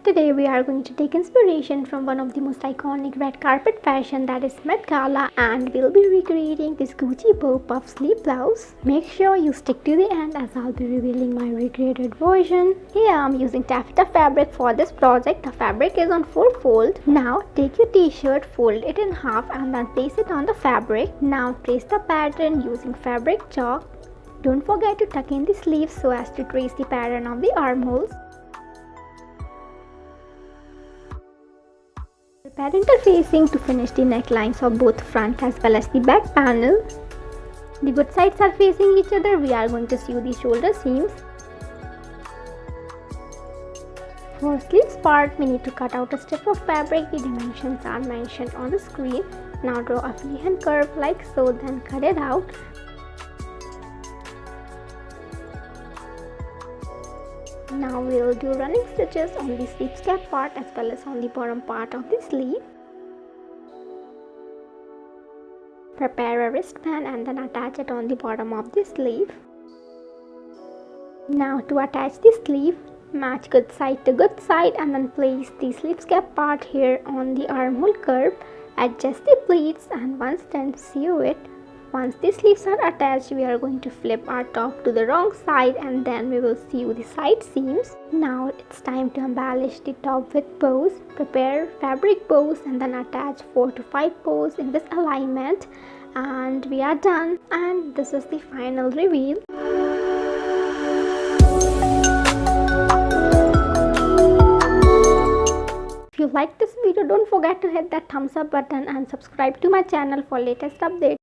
Today we are going to take inspiration from one of the most iconic red carpet fashion, that is Met Gala, and we'll be recreating this Gucci bow puff sleeve blouse. Make sure you stick to the end as I'll be revealing my recreated version. Here I'm using taffeta fabric for this project. The fabric is on 4-fold. Now take your t-shirt, fold it in half and then place it on the fabric. Now trace the pattern using fabric chalk. Don't forget to tuck in the sleeves so as to trace the pattern of the armholes. Prepare interfacing to finish the necklines of both front as well as the back panel. The good sides are facing each other. We are going to sew the shoulder seams. For sleeves part, we need to cut out a strip of fabric. The dimensions are mentioned on the screen. Now draw a freehand curve like so, then cut it out. Now we will do running stitches on the sleeve cap part as well as on the bottom part of the sleeve. Prepare a wristband and then attach it on the bottom of the sleeve. Now to attach the sleeve, match good side to good side and then place the sleeve cap part here on the armhole curve. Adjust the pleats and once done, sew it. Once the sleeves are attached, we are going to flip our top to the wrong side and then we will sew the side seams. Now it's time to embellish the top with bows. Prepare fabric bows and then attach 4 to 5 bows in this alignment, and we are done. And this is the final reveal. If you like this video, don't forget to hit that thumbs up button and subscribe to my channel for latest updates.